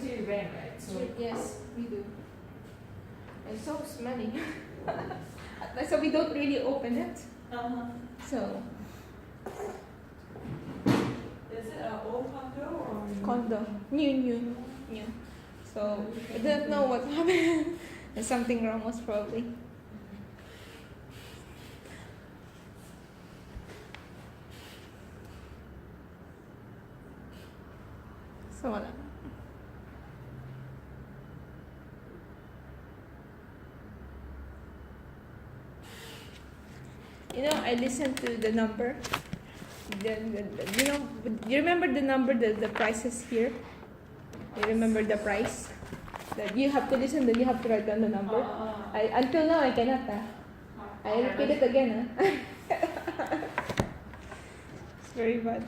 You ran, right? So Yes, we do. And so smelly. So we don't really open it. So is it an old condo or condo, new. So I don't know what happened. There's something wrong, most probably. So wala. You know, I listened to the number. You remember the number, the prices here? You remember the price? That you have to listen, then you have to write down the number. Until now, I cannot. I repeat it again. It's very bad.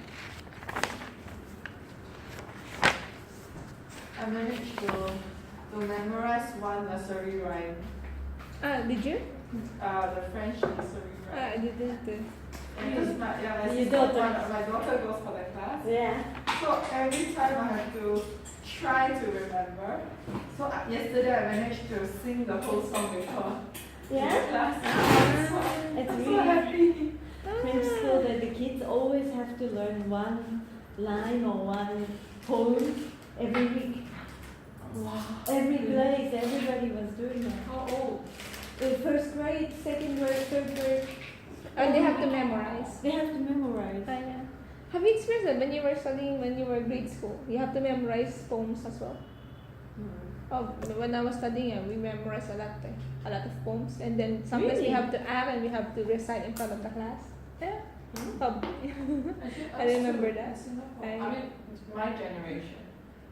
I managed to memorize one nursery rhyme. Did you? The French nursery rhyme. I didn't. Because Your daughter. my daughter goes for the class. Yeah. So every time I have to try to remember. So yesterday I managed to sing the whole song with her. In the Yeah. class. It's I'm so really happy. French school that the kids always have to learn one line or one poem every week. Wow. Every place, everybody was doing that. How old? First grade, second grade, third grade. And they have to memorize. They have to memorize. Yeah. Have you experienced that when you were studying, when you were grade school? You have to memorize poems as well. Oh, when I was studying, we memorized a lot of poems, and then sometimes we Really? have to act and we have to recite in front of the class. Yeah. Oh. I remember that. I mean, my generation.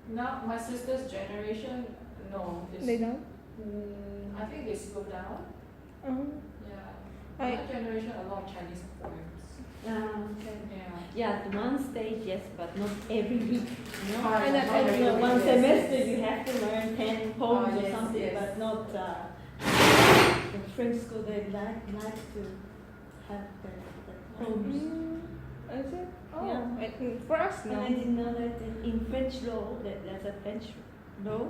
Now, my sister's generation, no. They don't. I think they slow down. Yeah. I- My generation, a lot of Chinese poems. Okay. Yeah. Yeah, at one stage, yes, but not every week. You know? I not I every don't know, week, one yes. semester you have to learn 10 poems or yes, something, yes. but not in French school they like to have the poems. Is it? Oh, Yeah. for us, And no. I didn't know that in French law, that there's a French law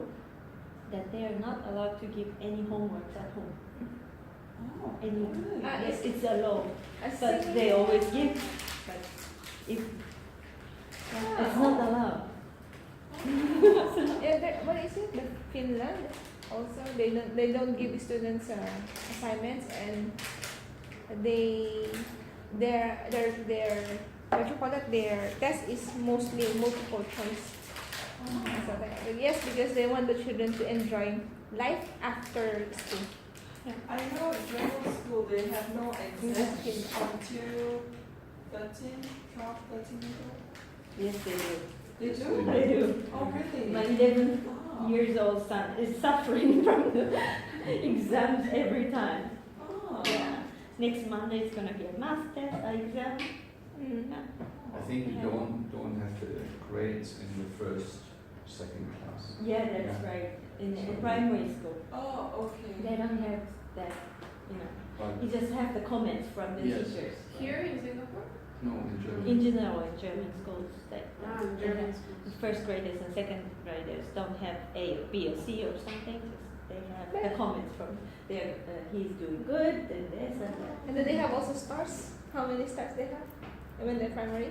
that they are not allowed to give any homework at home. Oh, Any, really? yes, it's a law, I but see. they always give. But if it's not allowed. Yeah, what is it? The Finland also they don't give students assignments, and they their what you call it, their test is mostly multiple choice. So yes, because they want the children to enjoy life after school. I know German school they have no exams until 13, 12, 13 years old. Yes, they do. They do? They do. Oh, really? My 11 Oh. years old son is suffering from the exams every time. Oh. Yeah. Next Monday is gonna be a math test, exam. Mm. I think you don't have the grades in the first, second class. Yeah, that's right. In primary school, Oh, okay. they don't have that. You know, But you just have the comments from the Yes. teachers. Here in Singapore? no, in Germany. In general, in German schools, that In they German have- schools. the first graders and second graders don't have A or B or C or something. Just they have the comments from their he's doing good and this and that. And then they have also stars. How many stars they have when they're primary?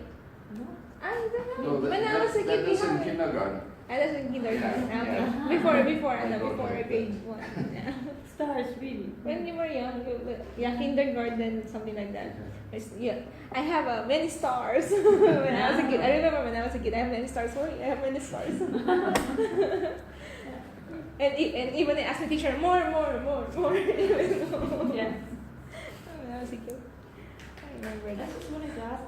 No. I don't know. No, When I was a kid, we that's in have. kindergarten. I was in kindergarten. Yeah, Okay. yeah. Before I got before like grade 1. Yeah. Stars really. When you were young, yeah, kindergarten, something like that. Yeah, I have many stars when I was a kid. I remember when I was a kid, I have many stars. Sorry, I have many stars. and even I asked the teacher, more. Even though- Yeah. When I was a kid, I remember I that. just wanted to ask.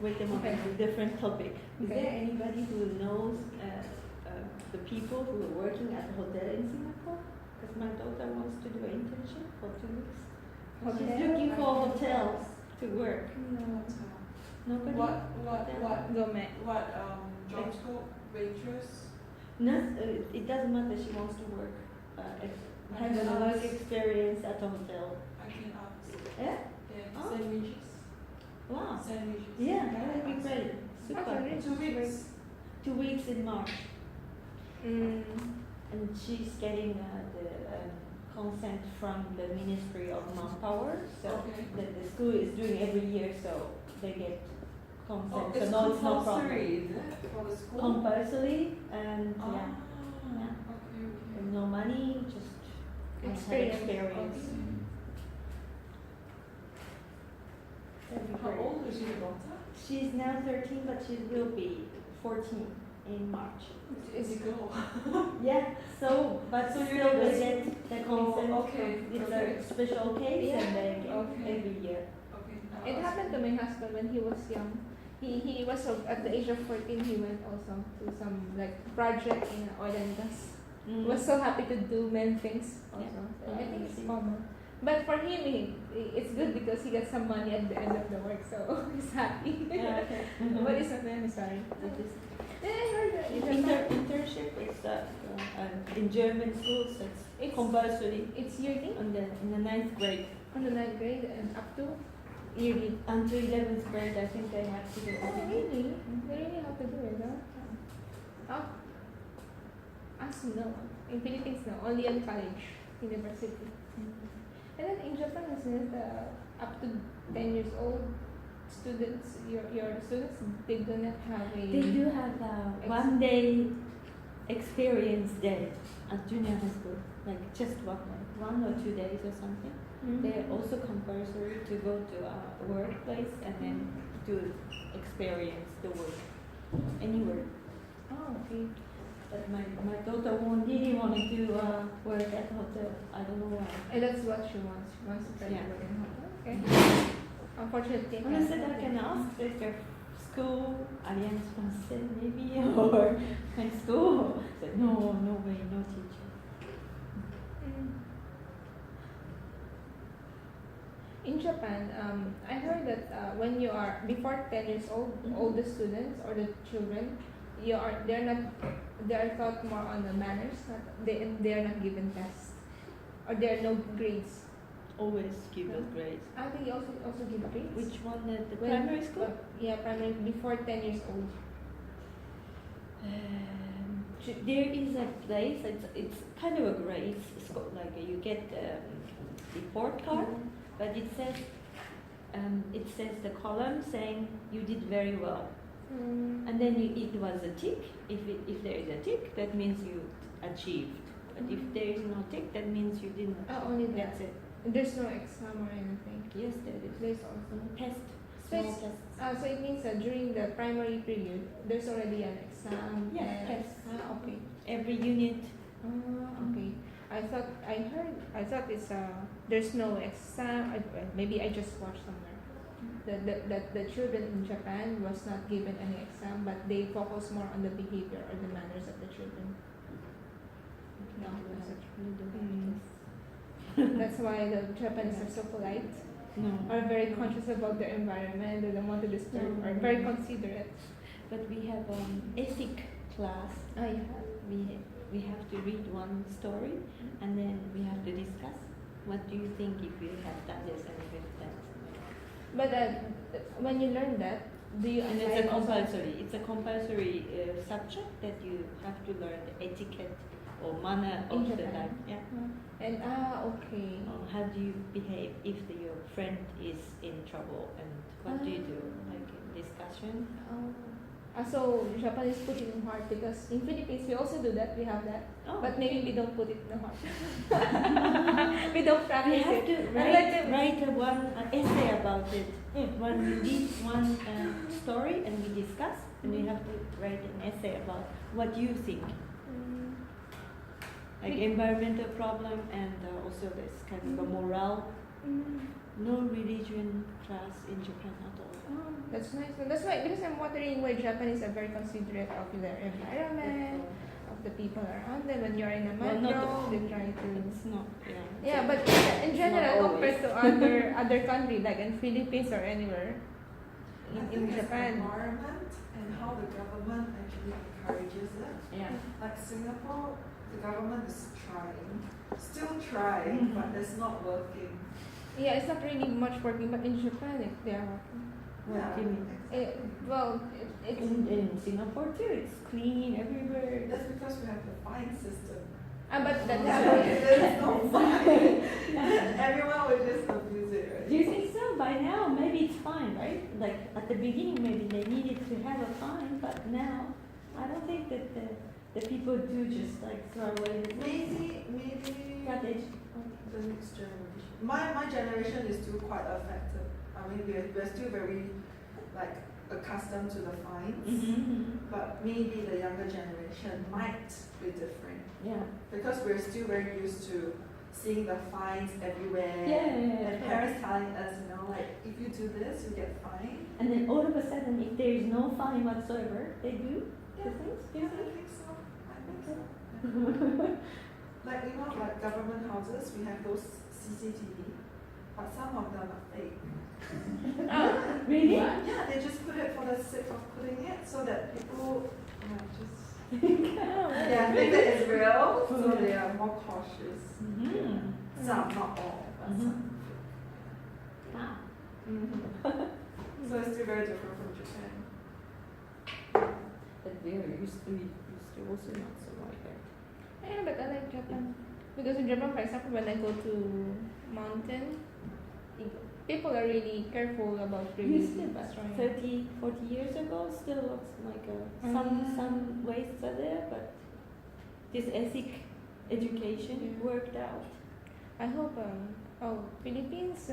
Wait a moment, a different topic. Is Okay. there anybody who knows the people who are working at the hotel in Singapore? Because my daughter wants to do an internship for 2 weeks. She's Hotel? looking for hotels to work. No. Nobody? Gome. Job scope, waitress? No, it doesn't matter. She wants to work. Have a work experience at a hotel. I can ask. Yeah? Yeah, Oh. sandwiches. Wow. Sandwiches. Yeah, that would be great. Super. Okay. 2 weeks. 2 weeks in March. Mm. And she's getting the consent from the Ministry of Manpower. So Okay. the school is doing every year, so they get Oh, consent. it's so no, it's no problem. compulsory, is it, for the school? Compulsory and Ah, yeah, yeah. okay, okay. And no money, just have Experience. experience. Okay. That'd be How great. old is your daughter? She's now 13, but she will be 14 in March. Is it girl? Yeah, so, but So you still get they this- get the consent. Oh, okay, It's okay. a special case Yeah, and they get okay. every year. Okay. It happened to my husband when he was young. He was at the age of 14. He went also to some like project in oil and gas. He was so happy to do many things also. So I think it's common. But for him, it's good because he got some money at the end of the work, so he's happy. Yeah, okay. But it's not necessary. It is- Then I heard that in Japan, internship is in German schools. It's compulsory it's yearly in the 9th grade on the 9th grade and up to yearly. until 11th grade. I think they have to do Oh, every really? They really have to do it, huh? Oh. Us no. In Philippines, no. Only in college, university. And then in Japan, since up to 10 years old students, your students, they do not have a. They do have a 1 day experience day at junior high school, like just 1 or 2 days or something. Mhm. They're also compulsory to go to a workplace and then to experience the work anywhere. Oh, okay. But my daughter really wanted to work at the hotel. I don't know why. And that's what she wants. She wants to try Yeah. to work in hotel. Okay. Unfortunately, And I said I can ask if your school, Alliance Française maybe, or my school. I said no way, no teacher. Mm. In Japan, I heard that when you are before 10 years old, all the students or the children, they are taught more on the manners. They are not given tests, or there are no grades. always give us grades. I think you also give grades. Which one? The When- primary school? Yeah, primary before 10 years old. There is a place. It's kind of a grades school. Like you get report card, but it says the column saying you did very well, and then it was a tick. If there is a tick, that means you achieved. But if there is no tick, that means you didn't. Only that. That's it. There's no exam or anything. Yes, there is. There's also. Test. So, Small it's, tests. so it means that during the primary period, there's already an exam. Yeah, test. Okay. Every unit. Okay. I thought it's there's no exam. Maybe I just watched somewhere. The children in Japan was not given any exam, but they focus more on the behavior or the manners of the children. No, that's why the Japanese are so polite, No. are very conscious about their environment. They don't want to disturb, are very considerate. But we have ethic class. Oh yeah. We have to read one story, and then we have to discuss. What do you think if you have done this and if you have done that? But when you learn that, do you And apply it's a it also? compulsory. It's a compulsory subject that you have to learn the etiquette or manner In of the Japan? life. Yeah. And okay. How do you behave if your friend is in trouble, and what do you do? Like in discussion. So Japanese put it in heart, because in Philippines we also do that. We have that, Oh, but maybe we don't put it in the heart. We don't we practice have it. to write one essay about it. When we read one story and we discuss, and we have to write an essay about what you think, like environmental problem, and also this kind of a morale. No religion class in Japan at all. That's nice. That's why, because I'm wondering why Japanese are very considerate of their environment, of the people around them. When you're in a Well, metro, not they try to. It's not. Yeah. Yeah, but in general, compared to other countries like in Philippines or anywhere I in think it's Japan. environment and how the government actually encourages it. Yeah. Like Singapore, the government is still trying, but it's not working. Yeah, it's not really much working, but in Japan they are working. What do you mean? It's In Singapore too, it's clean everywhere. That's because we have the fine system. but that's If there's no fine, everyone will just abuse it, right? Do you think so? By now, maybe it's fine, right? Like at the beginning, maybe they needed to have a fine, but now I don't think that the people do just like throw away the Maybe cottage. the next generation. My generation is still quite affected. I mean, we're still very like accustomed to the fines, but maybe the younger generation might be different Yeah. because we're still very used to seeing the fines everywhere. Yeah. And parents telling us, like if you do this, you get fined. And then all of a sudden, if there is no fine whatsoever, they do Yeah. the things. Do Yeah, you I think? think so. Like like government houses, we have those CCTV, but some of them are fake. Really? Yeah, they just put it for the sake of putting it so that people just think that it's real, so they are more cautious. Some, not all, but some. Ah. So it's still very different from Japan. But there used to also not so like that. Yeah, but I like Japan. Because in Japan, for example, when I go to mountain, people are really careful about really destroying. 30, 40 years ago, still looks like some wastes are there, but this ethic education worked out. I hope, Philippines,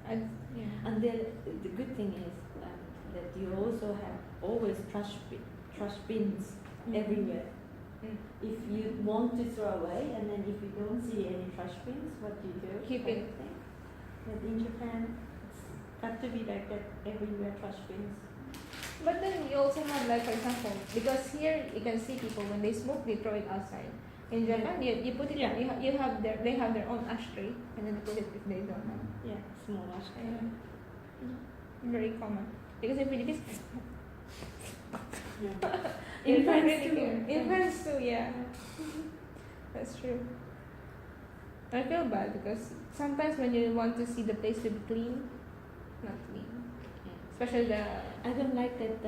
And then the good thing is that you also have always trash bins everywhere. If you want to throw away, and then if you don't see any trash bins, what do you do? Keep it. But in Japan, it's got to be like that everywhere, trash bins. But then you also have, like, for example, because here you can see people when they smoke, they throw it outside. In Japan, you put it. Yeah. They have their own ashtray, and then they put it if they don't have. Yeah, small ashtray. Very common. Because in Philippines, In France really too. care. In France too, yeah. That's true. I feel bad because sometimes when you want to see the place to be clean, not clean. Especially the. I don't like that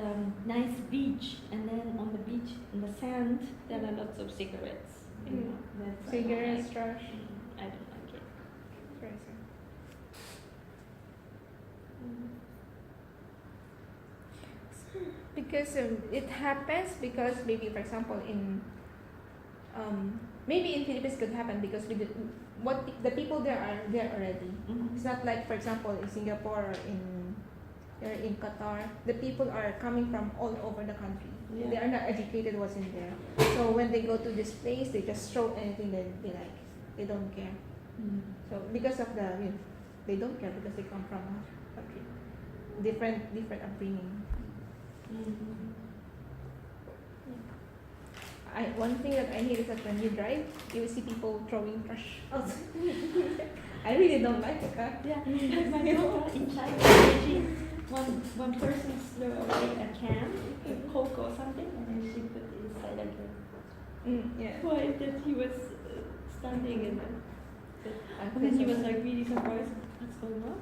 nice beach, and then on the beach, in the sand, there are lots of cigarettes. You know, that's I don't Cigarettes, like. trash. I don't like it. Very sad. Because it happens because maybe for example in maybe in Philippines could happen because the people there are there already. It's not like for example in Singapore or in Qatar, the people are coming from all over the country. Yeah. They are not educated what's in there. So when they go to this place, they just throw anything that they like. They don't care. So because of they don't care because they come from a country, different upbringing. One thing that I hate is that when you drive, you will see people throwing trash outside. I really don't like it. Yeah, like my daughter in China, imagine one person threw away a can, a Coke or something, and then she put it inside again. Yeah. Why that he was standing and then he was like really surprised. What's going on?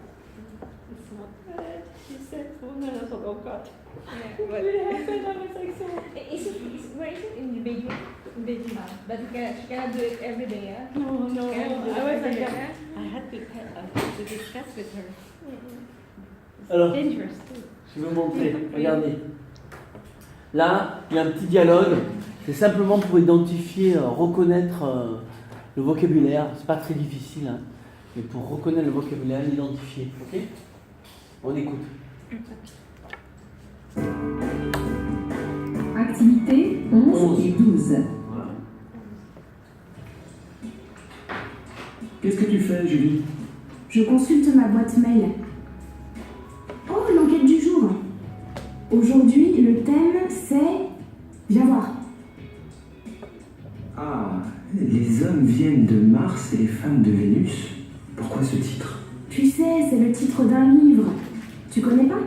It's not bad. She said, oh no, I thought, oh God. Yeah, What really happened? I was like so. Where is it in Beijing? Beijing. But she cannot do it every day, yeah? No. Cannot do it I was every like, day, I had to discuss with her. It's Alors, dangerous too. je vais vous montrer, regardez. Là, il y a un petit dialogue. C'est simplement pour identifier, reconnaître le vocabulaire. C'est pas très difficile, hein, mais pour reconnaître le vocabulaire, l'identifier. Ok? On écoute. Activité 11 et 12. Voilà. Qu'est-ce que tu fais, Julie? Je consulte ma boîte mail. Oh, l'enquête du jour. Aujourd'hui, le thème, c'est... Viens voir. Ah, les hommes viennent de Mars et les femmes de Vénus. Pourquoi ce titre? Tu sais, c'est le titre d'un livre. Tu connais pas?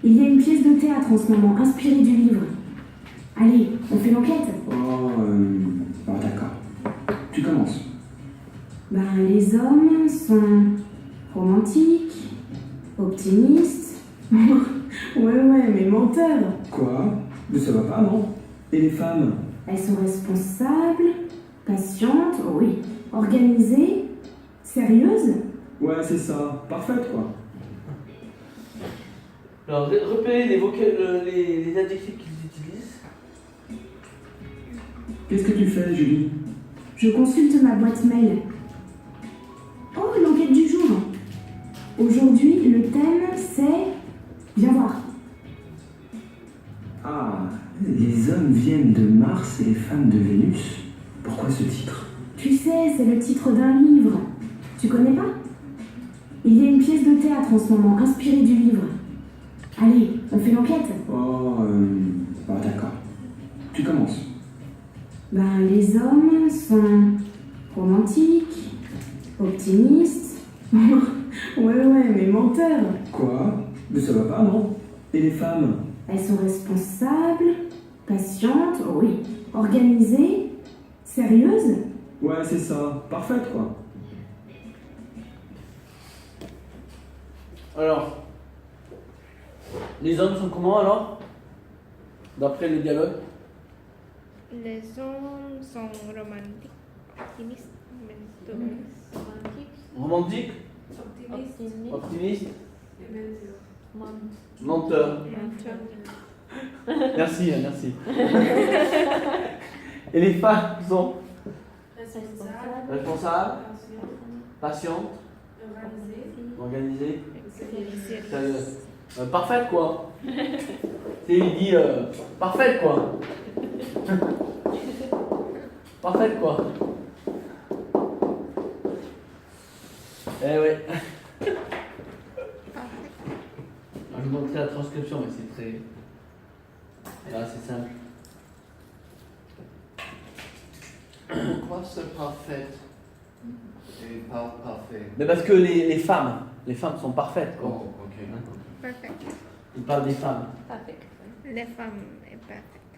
Il y a une pièce de théâtre en ce moment, inspirée du livre. Allez, on fait l'enquête. Bon, d'accord. Tu commences. Les hommes sont romantiques, optimistes. ouais, mais menteurs. Quoi? Mais ça va pas, non? Et les femmes? Elles sont responsables, patientes, oh oui, organisées, sérieuses. Ouais, c'est ça. Parfaite, quoi. Alors, repérez les adjectifs qu'ils utilisent. Qu'est-ce que tu fais, Julie? Je consulte ma boîte mail. Oh, l'enquête du jour. Aujourd'hui, le thème, c'est... Viens voir. Ah, les hommes viennent de Mars et les femmes de Vénus. Pourquoi ce titre? Tu sais, c'est le titre d'un livre. Tu connais pas? Il y a une pièce de théâtre en ce moment, inspirée du livre. Allez, on fait l'enquête. Bon, d'accord. Tu commences. Les hommes sont romantiques, optimistes. ouais, mais menteurs. Quoi? Mais ça va pas, non? Et les femmes? Elles sont responsables, patientes, oh oui, organisées, sérieuses. Ouais, c'est ça. Parfaite, quoi. Alors, les hommes sont comment alors? D'après le dialogue? Les hommes sont romantiques, optimistes, Romantique? Optimiste. Optimiste? Mon- Menteur? Merci. Et les femmes sont Responsable. responsables, patientes, organisées, sérieuses. Parfaite quoi. Il dit parfaite quoi. Parfaite quoi. Eh ouais. Je vais vous montrer la transcription, mais c'est très. Là, c'est simple. Pourquoi c'est parfaite et pas parfait? Mais parce que les femmes sont parfaites quoi. Oh, ok. Perfect. Il parle des femmes. Perfect. Les femmes est perfect.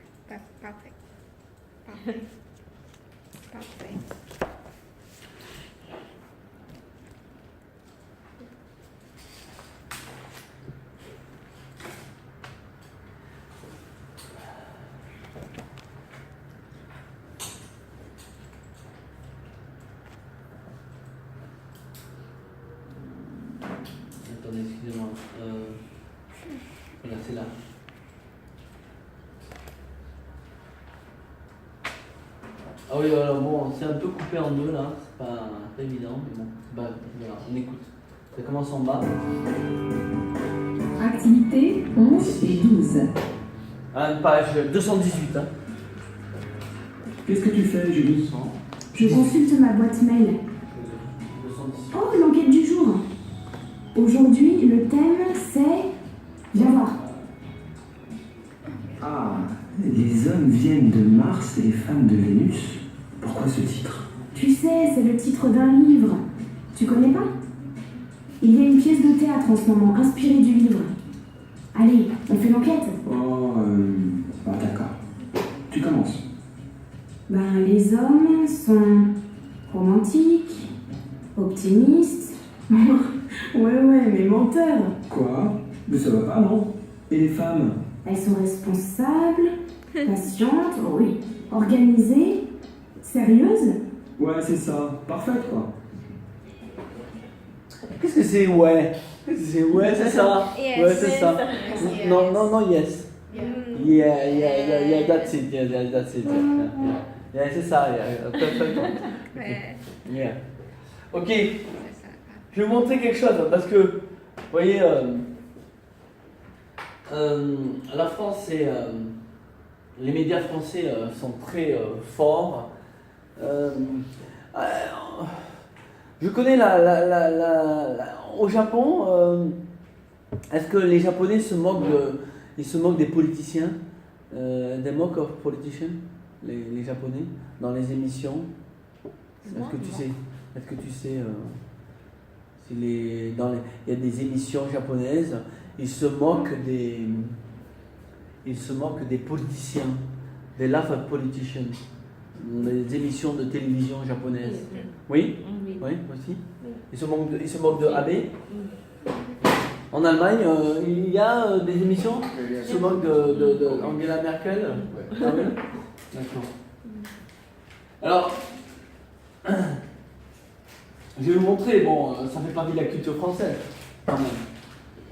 Parfait. excusez-moi. Voilà, c'est là. Ah oui, alors bon, c'est un peu coupé en deux là, c'est pas évident, mais bon, bah, voilà, on écoute. Ça commence en bas. Activités 11 et 12. Ah, page 218. Hein. Qu'est-ce que tu fais, Julie? Je consulte ma boîte mail. 218. Oh, l'enquête du jour. Aujourd'hui, le thème c'est... Viens voir. Ah, les hommes viennent de Mars et les femmes de Vénus. Pourquoi ce titre? Tu sais, c'est le titre d'un livre. Tu connais pas? Il y a une pièce de théâtre en ce moment, inspirée du livre. Allez, on fait l'enquête. Oh, d'accord. Tu commences. Ben, les hommes sont romantiques, optimistes. ouais, mais menteurs. Quoi? Mais ça va pas, non? Et les femmes? Elles sont responsables, patientes, oui, organisées, sérieuses. Ouais, c'est ça. Parfaite, quoi. Qu'est-ce que c'est ouais? Qu'est-ce que c'est ouais, c'est ça? Yes. Ouais, c'est ça. Yes. Non, yes. Mm. Yeah, that's it. Yeah, that's it. Yeah, c'est ça. Yeah, perfect. Ouais, Yeah. Ok, c'est ça. je vais vous montrer quelque chose parce que, vous voyez, la France et les médias français sont très forts. Je connais au Japon, est-ce que les Japonais ils se moquent des politiciens, des mock of politicians, les Japonais, dans les émissions? Est-ce que tu sais il y a des émissions japonaises, ils se moquent des politiciens, des laugh at politicians, des émissions de télévision japonaises. Oui? Oui. Oui, aussi. Oui. Ils se moquent de Abe. En Allemagne, il y a des émissions qui se moquent de Angela Merkel. Ah oui? D'accord. Alors, je vais vous montrer, bon, ça fait partie de la culture française, quand même.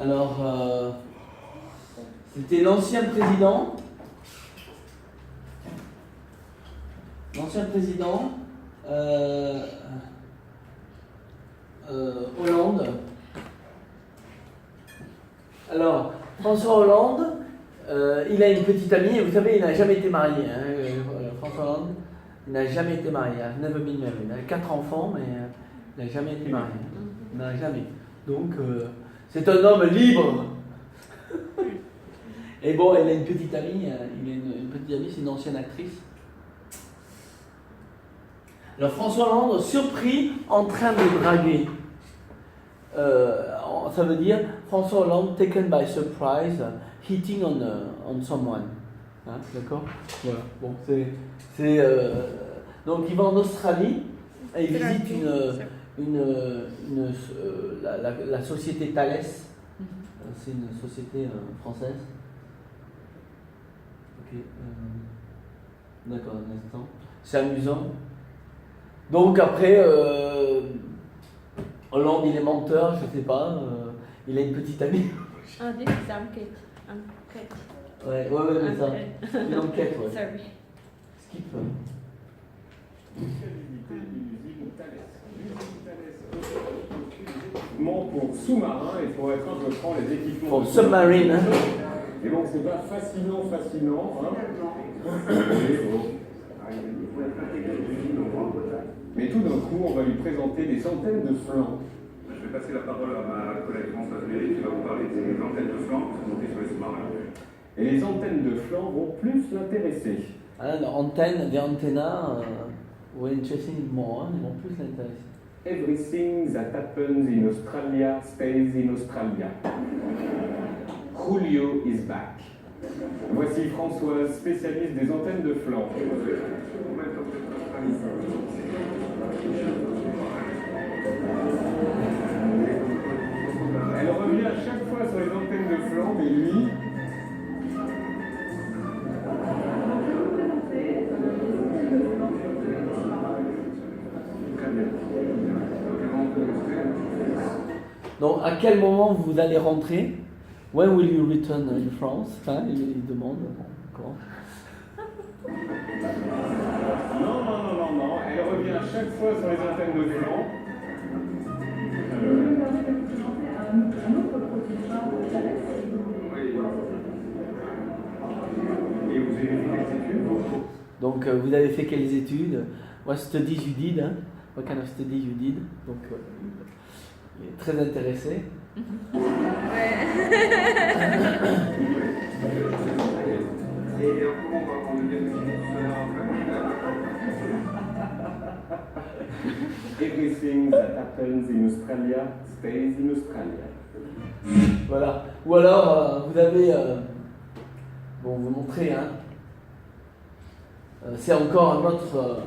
Alors, c'était l'ancien président. Hollande. Alors, François Hollande, il a une petite amie, et vous savez, il n'a jamais été marié. François Hollande, il n'a jamais été marié. Never been married. Il a 4 enfants, mais il n'a jamais été marié. Il n'a jamais. Donc, c'est un homme libre. Et bon, il a une petite amie. Une petite amie, c'est une ancienne actrice. Alors, François Hollande, surpris, en train de draguer. Ça veut dire François Hollande taken by surprise, hitting on someone. Hein, d'accord? Voilà. Bon, donc il va en Australie et il visite la société Thales. C'est une société française. Ok. D'accord, un instant. C'est amusant. Donc après, Hollande, il est menteur, je sais pas. Il a une petite amie. Ah, this is enquête. Ouais, mais ça. Une enquête, ouais. Sorry. Skip. Pour sous-marin et pour être je prends les équipements. Pour submarine. Hein. Et donc c'est pas fascinant. Hein. Mais tout d'un coup, on va lui présenter des centaines de flancs. Je vais passer la parole à ma collègue Françoise Méry qui va vous parler des antennes de flancs montées sur les sous-marins. Et les antennes de flancs vont plus l'intéresser. Ah, des antennas, will interesting more, ils vont plus l'intéresser. Everything that happens in Australia stays in Australia. Julio is back. Voici Françoise, spécialiste des antennes de flanc. Elle revient à chaque fois sur les antennes de flanc, mais lui... Donc, à quel moment vous allez rentrer? When will you return in France? Hein, il demande. Bon, Non. Elle revient chaque fois sur les antennes de flanc. Et vous avez fait quelles études? Donc, vous avez fait quelles études? What studies you did? Hein? What kind of studies you did? Donc, il est très intéressé. Everything that happens in Australia stays in Australia. Voilà. Ou alors, vous avez... bon, vous montrez, hein. C'est encore un autre...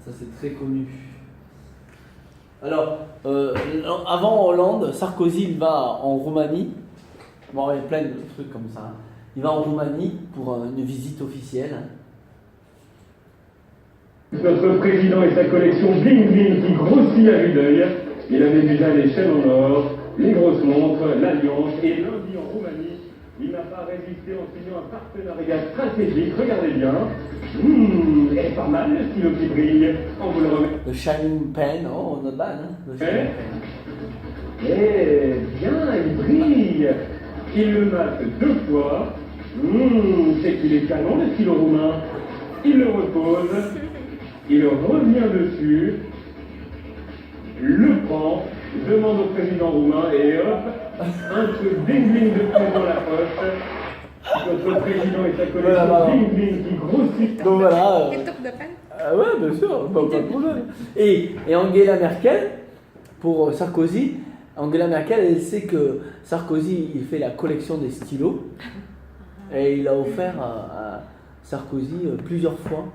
Ça, c'est très connu. Alors, avant Hollande, Sarkozy, il va en Roumanie. Bon, il y a plein de trucs comme ça. Hein. Il va en Roumanie pour une visite officielle. Notre président et sa collection bling bling qui grossit à vue d'œil. Il avait déjà les chaînes en or, les grosses montres, l'alliance. Et lundi en Roumanie, il n'a pas résisté en signant un partenariat stratégique. Regardez bien. Elle est pas mal le stylo qui brille. On vous le remet. Le Shining Pen, oh, not bad, hein. Le Shining Pen. Eh bien, il brille. Il le mate 2 fois. C'est qu'il est canon le stylo roumain. Il le repose. Il revient dessus. Le prend. Demande au président roumain et hop, un truc bling bling de plus dans la poche. Notre président et sa collection bling bling qui grossit. Donc voilà. Il took the pen. Ouais, bien sûr, pas de problème. Et Angela Merkel, pour Sarkozy, Angela Merkel, elle sait que Sarkozy, il fait la collection des stylos. Et il a offert à Sarkozy plusieurs fois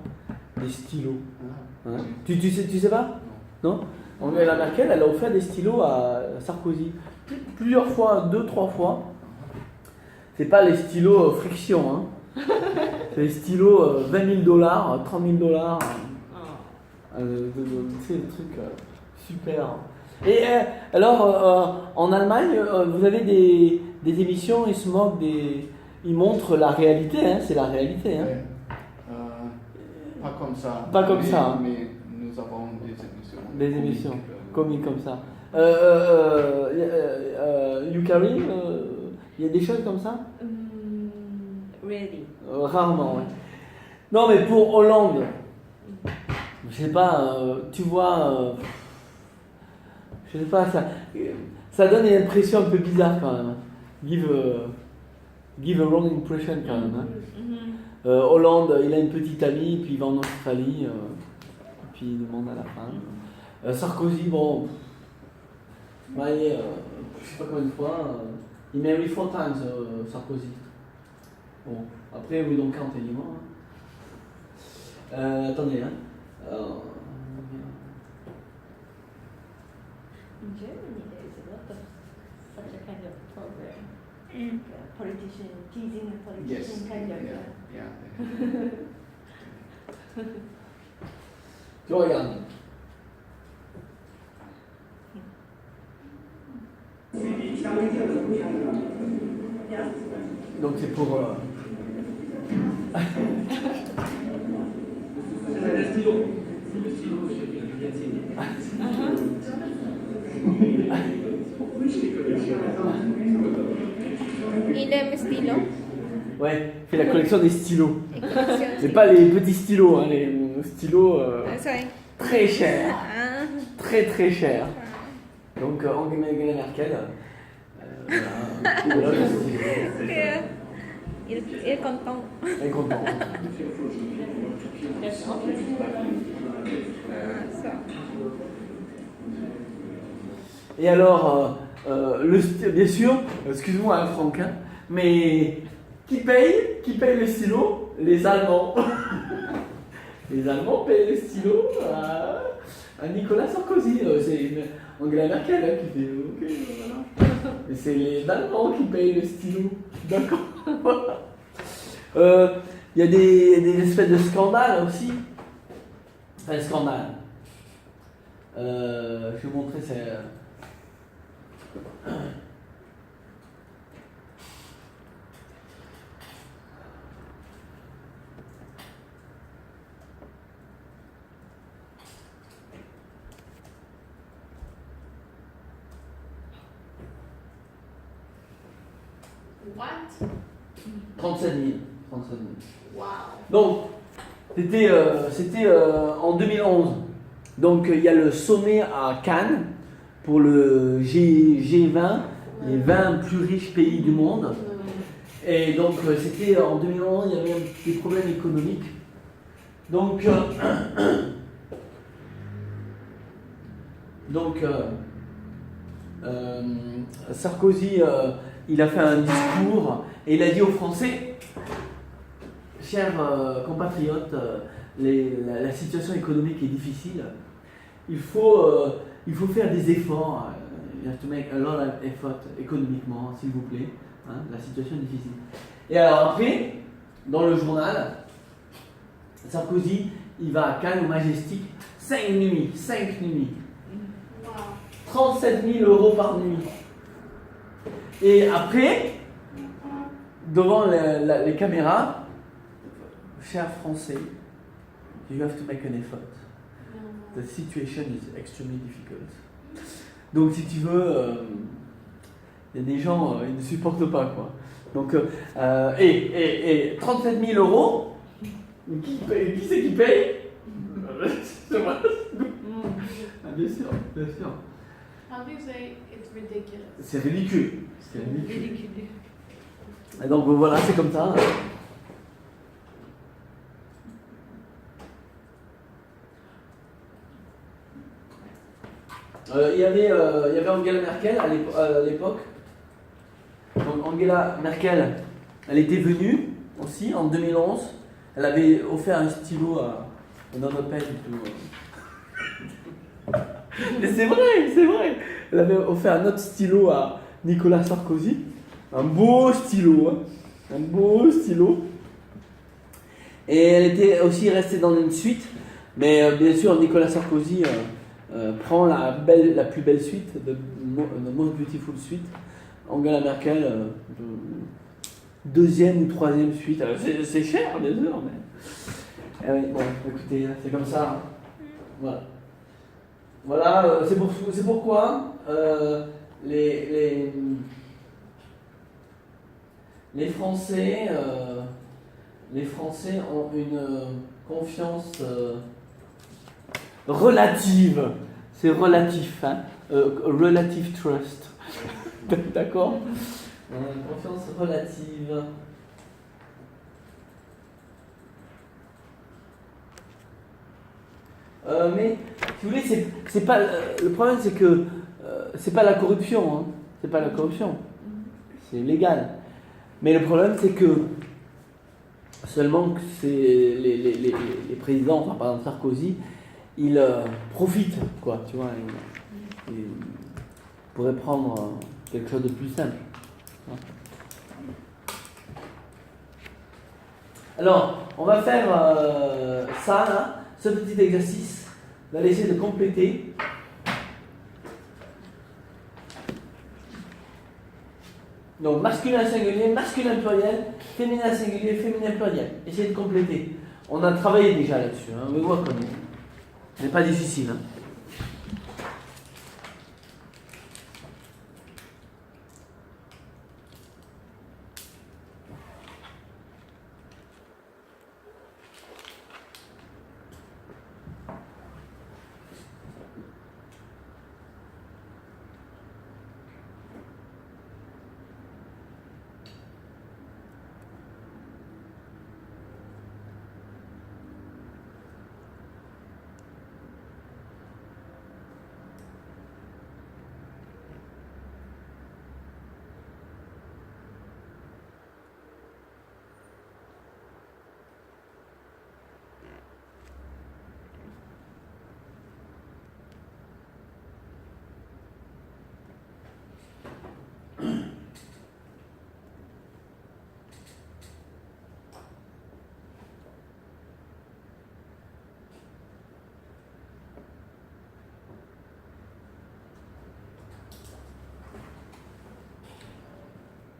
des stylos. Hein? Tu sais pas? Non? Angela Merkel, elle a offert des stylos à Sarkozy. Plusieurs fois, 2-3 fois. C'est pas les stylos friction, hein. C'est les stylos $20 000, $30 000. C'est le truc super. Et alors, en Allemagne, vous avez des émissions, ils se moquent ils montrent la réalité, hein, c'est la réalité. Hein. Ouais. Pas comme ça. Pas comme ça, hein. Mais nous avons des émissions. Des émissions comiques comme ça. Yukari, il y a des choses comme ça? Really? Rarement, ouais. Non, mais pour Hollande, je sais pas, tu vois, je sais pas, ça donne une impression un peu bizarre quand même. Give a wrong impression quand même. Hein. Hollande, il a une petite amie, puis il va en Australie, puis il demande à la femme. Sarkozy, bon, marié, je sais pas combien de fois, il married 4 times, Sarkozy. Bon, après, we don't count anymore. Attendez, hein. In Germany, there is a lot of such a kind of program. Politician teasing a politician, Yes. kind of. Yeah. Tu regardes. Donc c'est pour... Il aime stylo. Ouais, il fait la collection des stylos. Il collectionne C'est pas les petits stylos, hein, les stylos Ça y est. très chers. Ah. Très très chers. Donc Angela Merkel, voilà, le stylo. Il est content. Elle est contente. Ça. Et alors, bien sûr, excuse-moi hein, Franck, hein, mais qui paye le stylo? Les Allemands. Les Allemands payent le stylo à Nicolas Sarkozy. C'est Angela Merkel hein, qui fait ok, voilà. Mais c'est les Allemands qui payent le stylo. D'accord. Il y a des espèces de scandales aussi. Enfin, scandales. Je vais vous montrer, c'est... What? 37 000. 37 000. Wow. Donc, c'était en 2011. Donc, il y a le sommet à Cannes pour le G20, les 20 plus riches pays du monde. Et donc, c'était en 2011, il y avait des problèmes économiques. Donc, Sarkozy, il a fait un discours et il a dit aux Français, chers compatriotes, la situation économique est difficile. Il faut faire des efforts. You have to make a lot of effort économiquement, s'il vous plaît. Hein, la situation est difficile. Et alors après, dans le journal, Sarkozy, il va à Cannes au Majestic, 5 nuits. Wow. 37 000 euros par nuit. Et après, devant les caméras, chers Français, you have to make an effort. The situation is extremely difficult. Donc si tu veux, il y a des gens, ils ne supportent pas quoi. Donc, et 37 000 euros, qui c'est qui paye? C'est moi. Ah, bien sûr. How do you say it's ridiculous? C'est ridicule. Et donc voilà, c'est comme ça. Il y avait Angela Merkel à l'époque. Donc Angela Merkel, elle était venue aussi en 2011. Elle avait offert un stylo à notre pen et tout. Mais c'est vrai. Elle avait offert un autre stylo à Nicolas Sarkozy. Un beau stylo. Et elle était aussi restée dans une suite. Mais bien sûr, Nicolas Sarkozy prend la plus belle suite, the most beautiful suite. Angela Merkel, deuxième ou troisième suite. C'est cher, bien sûr, mais... oui, bon, écoutez, c'est comme ça. Voilà, c'est pourquoi les Français ont une confiance relative. C'est relatif, hein? Relative trust. D'accord? Confiance relative. Mais si vous voulez, c'est pas le problème, c'est que c'est pas la corruption, hein. C'est pas la corruption, c'est légal. Mais le problème, c'est que seulement que c'est les présidents, enfin par exemple Sarkozy, ils profitent, quoi, tu vois. Ils pourraient prendre quelque chose de plus simple. Alors, on va faire ça là. Ce petit exercice, on va essayer de compléter. Donc masculin singulier, masculin pluriel, féminin singulier, féminin pluriel. Essayez de compléter. On a travaillé déjà là-dessus, hein, on voit comment. C'est pas difficile. Hein.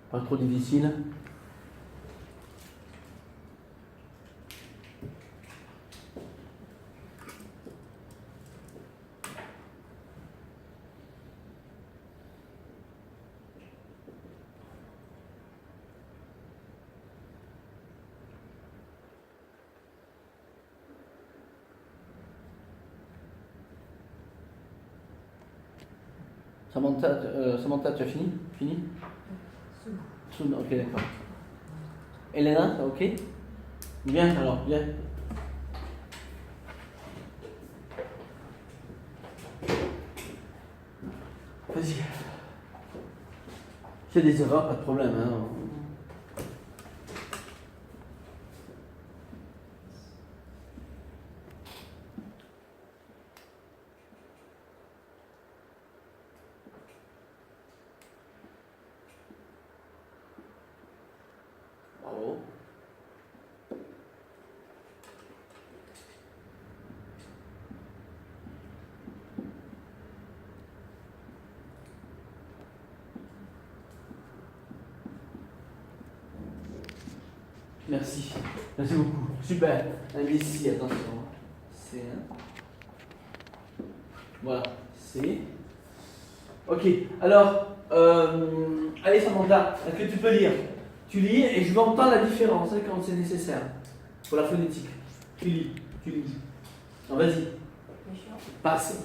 Pas trop difficile. Samantha, tu as fini? Fini? Soon, ok, d'accord. Elena, t'as ok? Viens alors, viens. Vas-y. S'il y a des erreurs, pas de problème. Hein. Bravo. Merci. Merci beaucoup. Super. Allez, ici, attention. C'est un. Voilà. C'est. Ok. Alors, allez Samantha, est-ce que tu peux lire? Tu lis et je vais entendre la différence hein, quand c'est nécessaire. Pour la phonétique. Tu lis. Non, vas-y. Passion.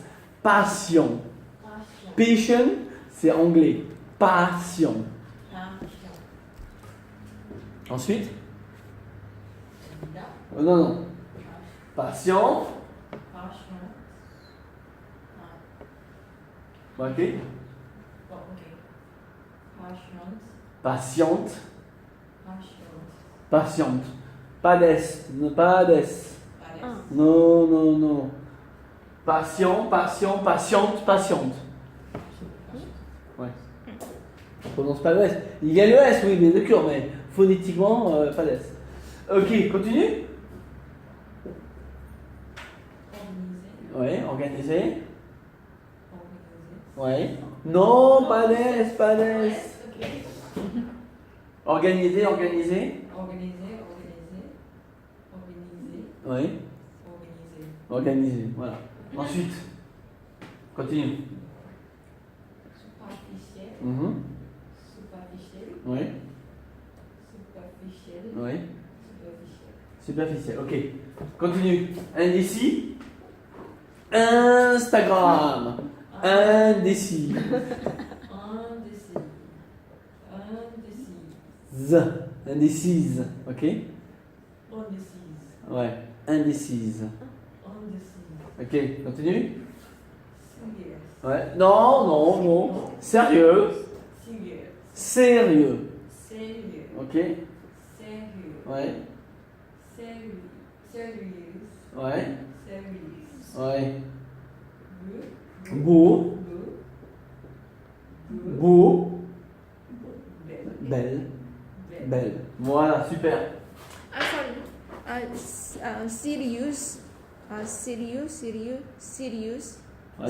Passion, c'est anglais. Passion. Ensuite. Non. Passion. Ok. Patiente. Patiente. Pas des. Non. Patient, patiente. Ouais. On prononce pas le S. Il y a le S, oui, mais d'accord, mais phonétiquement, pas d'S. Ok, continue. Ouais, organisé. Ouais. Non, pas d'S. Organisé. Oui. Organisé, voilà. Ensuite, continue. Oui. Superficiel, ok. Continue. Indécis. Instagram. Indécis. Indécise, ok. Ouais. Indécise. Ok, continue. Ouais. Non. Sérieux. Ok. Ouais. Ouais. Beau. Belle. Voilà, super. Serious. Ouais.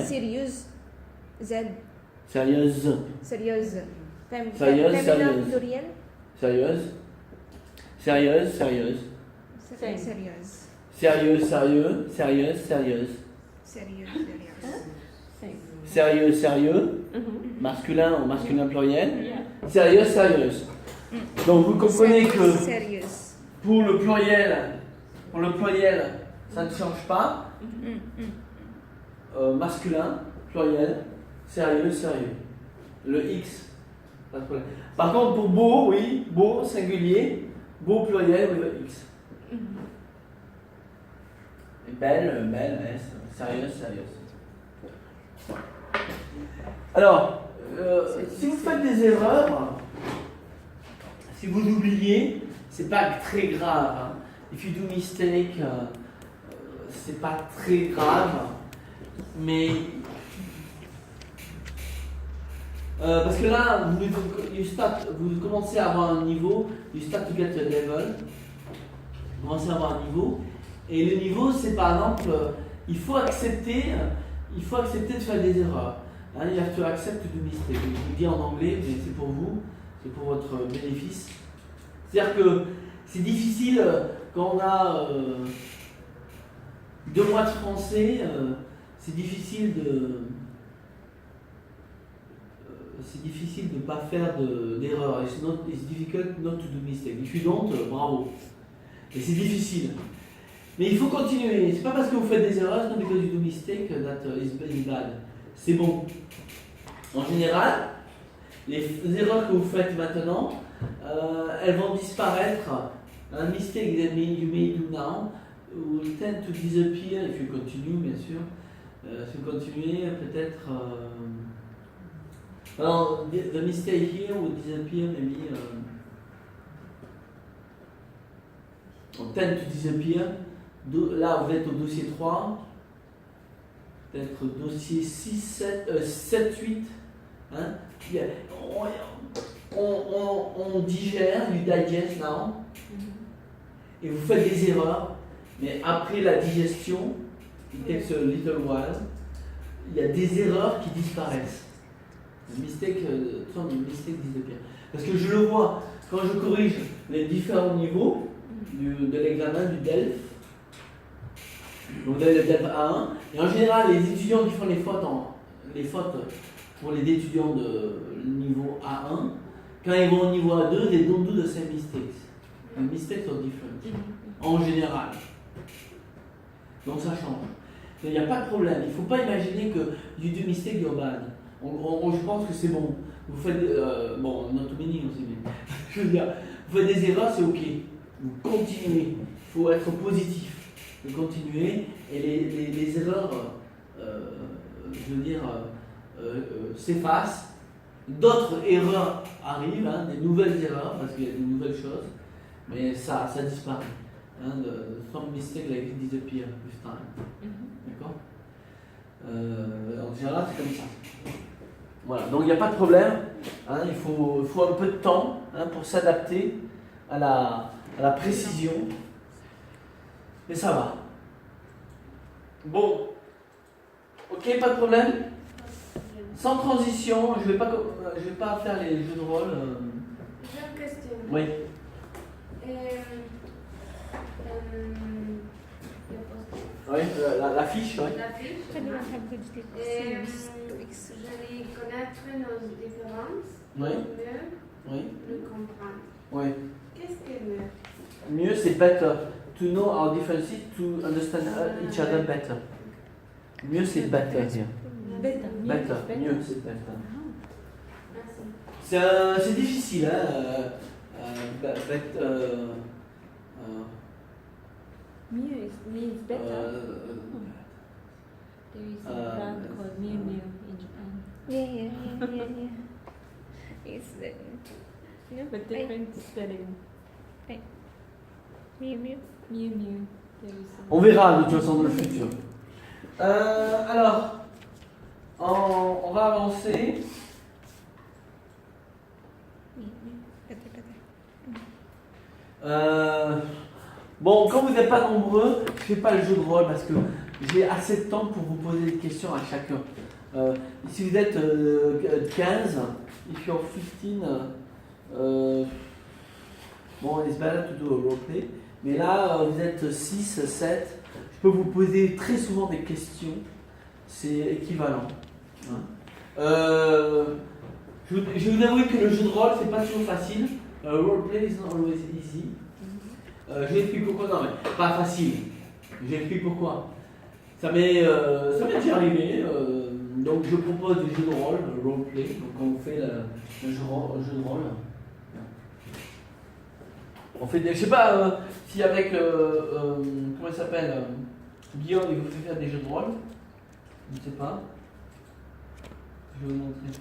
Serious. Z. Sérieuse. Sérieuse. Sérieuse. Pluriel. Sérieuse. Sérieuse. Sérieux. Masculin ou masculin pluriel. Sérieuse. Donc vous comprenez que Sérieuse. pour le pluriel, ça ne change pas. Masculin, pluriel, sérieux. Le X, pas de problème. Par contre, pour beau, oui, beau, singulier, beau, pluriel, oui, le X. Et belle, S, sérieuse. Alors, si vous faites des erreurs, si vous oubliez, c'est pas très grave. Hein. If you do mistake, c'est pas très grave. Mais parce que là, vous commencez à avoir un niveau, you start to get a level. Vous commencez à avoir un niveau. Et le niveau, c'est par exemple, il faut accepter de faire des erreurs. Hein, you have to accept to do mistake. Je vous le dis en anglais, mais c'est pour vous. c'est pour votre bénéfice. C'est-à-dire que c'est difficile quand on a 2 mois de français, c'est difficile de ne pas faire d'erreur. It's difficult not to do mistake. If you don't, bravo. Et c'est difficile. Mais il faut continuer. C'est pas parce que vous faites des erreurs, not because you do mistake that is bad. C'est bon. En général, les erreurs que vous faites maintenant, elles vont disparaître. Un mistake that you may do now will tend to disappear if you continue, bien sûr. Si vous continuez, peut-être. Alors, the mistake here will disappear maybe. Tend to disappear. Là, vous êtes au dossier 3. Peut-être dossier 6, 7, 8. Hein? On digère, you digest now. Et vous faites des erreurs. Mais après la digestion, it takes a little while, il y a des erreurs qui disparaissent. Mistake disappear. Parce que je le vois quand je corrige les différents niveaux de l'examen du DELF. Donc le DELF A1. Et en général, les étudiants qui font les fautes pour les étudiants de niveau A1, quand ils vont au niveau A2, they don't do the same mistakes. The mistakes are different. En général. Donc ça change. Il n'y a pas de problème. Il ne faut pas imaginer que you do mistake, you're bad. Je pense que c'est bon. Vous faites bon, not too many aussi, mais je veux dire, vous faites des erreurs, c'est ok. Vous continuez. Il faut être positif. Vous continuez et les erreurs, je veux dire, s'effacent. D'autres erreurs arrivent, hein, des nouvelles erreurs, parce qu'il y a de nouvelles choses, mais ça disparaît. Hein, some mistake like it disappear with time. D'accord? En général, c'est comme ça. Voilà, donc il n'y a pas de problème. Hein, il faut un peu de temps, hein, pour s'adapter à la précision. Mais ça va. Bon. Ok, pas de problème. Sans transition, je vais pas faire les jeux de rôle. J'ai une question. Oui. Oui, la fiche, oui. La fiche. Je vais connaître nos différences. Oui. Mieux. Oui. Le comprendre. Oui. Qu'est-ce que mieux? Mieux, c'est better. To know our differences, to understand each other better. Mieux, c'est better here. Better. Mieux, c'est better. C'est difficile, hein. Mieux means better. There is a brand called Miu Miu in Japan. Yeah. It's But different spelling. Miu Miu. Miu Miu. There is On verra de toute façon dans le futur. Alors, on va avancer. Bon, quand vous n'êtes pas nombreux, je ne fais pas le jeu de rôle parce que j'ai assez de temps pour vous poser des questions à chacun. Si vous êtes 15, if you're 15, bon, it's better to do a roleplay. Mais là, vous êtes 6, 7, je peux vous poser très souvent des questions. C'est équivalent. Hein. Je vais vous avouer que le jeu de rôle, c'est pas toujours facile. Roleplay is not always easy. Je l'explique pourquoi. Non, mais pas facile. Je l'explique pourquoi. Ça m'est déjà arrivé. Donc je propose des jeux de rôle, roleplay. Donc quand on fait le jeu de rôle, on fait des. Je sais pas si avec comment il s'appelle, Guillaume, il vous fait faire des jeux de rôle. Je ne sais pas. Je vais vous montrer.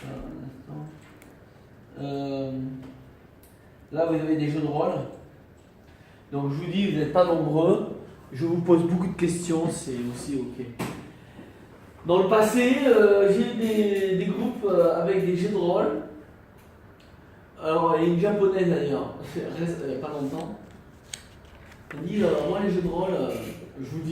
Un instant. Là, vous avez des jeux de rôle. Donc, je vous dis, vous n'êtes pas nombreux. Je vous pose beaucoup de questions, c'est aussi ok. Dans le passé, j'ai eu des groupes avec des jeux de rôle. Alors, il y a une japonaise d'ailleurs, il n'y a pas longtemps. Elle dit, moi les jeux de rôle, je vous dis.